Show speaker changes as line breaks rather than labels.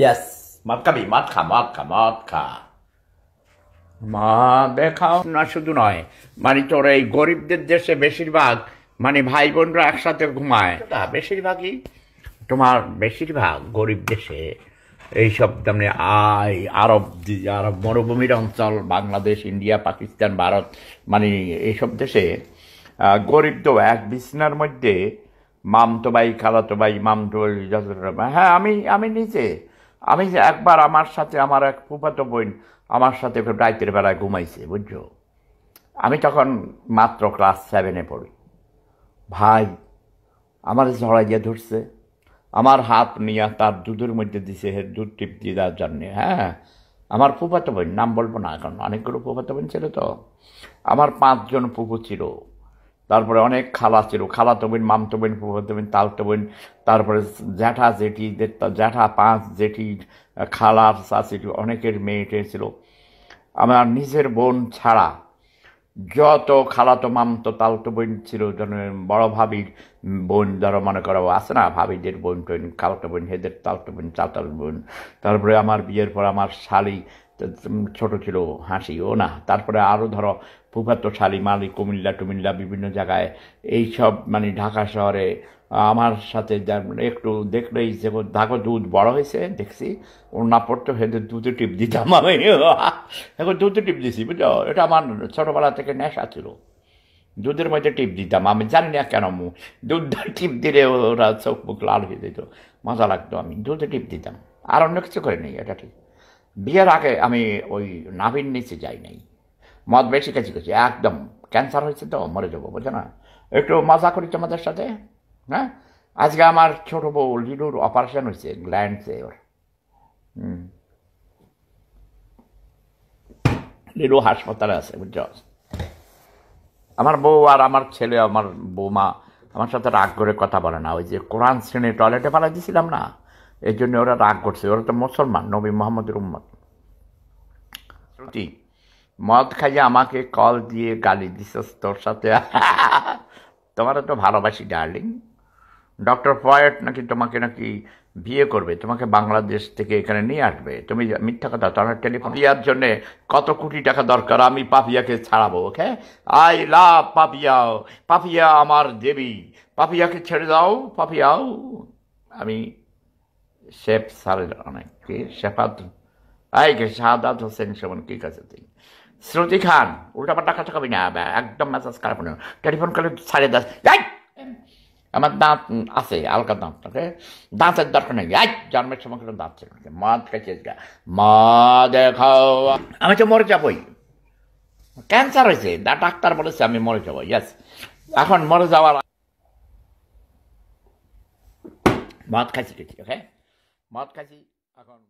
Yes, মদ খাবি? মদ খা, মদ খা, মদ খা। মদ খাও না শুধু নয়, মানে তোর এই গরিবদের দেশে বেশিরভাগ মানে ভাই বোনরা একসাথে ঘুমায়, বেশিরভাগই তোমার বেশিরভাগ গরিব দেশে এইসব মানে আরব আরব মরুভূমির অঞ্চল, বাংলাদেশ, ইন্ডিয়া, পাকিস্তান, ভারত, মানে এইসব দেশে গরিব তো এক বিছনার মধ্যে মামতো ভাই, খালাতো ভাই, মামতো ভাই, হ্যাঁ আমি আমি নিজে আমি যে একবার আমার সাথে আমার এক ফুফাতো বোন আমার সাথে রাতের বেলায় ঘুমাইছে, বুঝছো? আমি তখন মাত্র ক্লাস 7-এ পড়ি। ভাই আমার ঝড়াইয়া ধরছে, আমার হাত নিয়ে তার দুধের মধ্যে দিছে, দুধ টিপ দিয়ে দেওয়ার জন্যে। হ্যাঁ, আমার ফুফাতো বোন, নাম বলবো না এখন, অনেকগুলো ফুফাতো বোন ছিল তো, আমার 5 জন ফুফু ছিল, তারপরে অনেক খালা ছিল, খালাতো বোন, মামতো বোন, ফুফাতো বোন, তালতো বোন, তারপরে জ্যাঠা জেঠি, জ্যাঠা 5 জেঠি, খালার চাচি, অনেকের মেয়েটে ছিল। আমার নিজের বোন ছাড়া যত খালাতো মামতো তালতো বোন ছিল, বড় ভাবির বোন, ধরো মনে করো আছে না ভাবিদের বোন টোন, খালাতো বোন, হেদের তালতো বোন, চাতাল বোন, তারপরে আমার বিয়ের পর আমার শালি ছোট ছিল, হাসি ও না, তারপরে আরও ধরো ফুফাতো শালি মালি কুমিল্লা টুমিল্লা বিভিন্ন জায়গায়, এইসব মানে ঢাকা শহরে আমার সাথে একটু দেখলেই যে দেখো দুধ বড় হয়েছে দেখছি, ওর না পড়তো হেদের দুধে টিপ দিতাম আমি। এখন দুধে টিপ দিছি, বুঝলো? এটা আমার ছোটোবেলা থেকে নেশা ছিল, দুধের মধ্যে টিপ দিতাম। আমি জানি না কেন দুধ টিপ দিলে ওরা চোখ মুখ লাল হয়ে যেত, মজা লাগতো, আমি দুধে টিপ দিতাম। আর অন্য কিছু করে নেই, এটা ঠিক। বিয়ের আগে আমি ওই নাভির নিচে যাই নাই, মদ বেশি কাছে গেছি, একদম ক্যান্সার হয়েছে তো মরে যাবো, বুঝো না? একটু মজা করি তোমাদের সাথে। হ্যাঁ, আজকে আমার ছোট বউ লিডুর অপারেশন হয়েছে গ্ল্যান্ডসে, ওর লিডু হাসপাতালে আছে, বুঝছো? আমার বউ আর আমার ছেলে, আমার বৌমা আমার সাথে রাগ করে কথা বলে না। ওই যে কোরআন শ্রেণী টয়লেটে পালাই দিয়েছিলাম না, এই জন্য ওরা রাগ করছে। ওরা তো মুসলমান, নবী মোহাম্মদের উম্মত। শ্রুতি, মদ খাইয়ে আমাকে কল দিয়ে গালি দিছস তোর সাথে। তোমারও তো ভালোবাসি ডার্লিং। ডক্টর ফয়েট নাকি তোমাকে নাকি বিয়ে করবে, তোমাকে বাংলাদেশ থেকে এখানে নিয়ে আসবে। তুমি মিথ্যা কথা, তোমার টেলিফোন বিয়ার জন্য কত কোটি টাকা দরকার, আমি পাপিয়াকে ছাড়াবো। ওকে, আই লাভ পাপিয়া, পাপিয়া আমার দেবী, পাপিয়াকে ছেড়ে দাও পাপিয়াও। আমি শেফ স্যারের অনেক কি শেফাত, এই শাহাদাত হোসেন সেমন কি কাছে তুই শ্রুতি খান, উল্টাপাল্টা কথা কবি না, একদম মেজাজ খারাপ না। টেলিফোন করে ছাড়ে দাস। আমার দাঁত আছে, আলকা দাঁত, ওকে? দাঁতের দরকার নেই, জন্মের সময় করে দাঁত ছিল, মদ খাইছিস গা, মদ খাও। আমি তো মরে যাবই, ক্যান্সার হয়েছে, ডাক্তার বলেছে আমি মরে যাবো। ইয়াস, এখন মরে যাওয়ার মদ খাইছি, ওকে? মদ খাইছি এখন।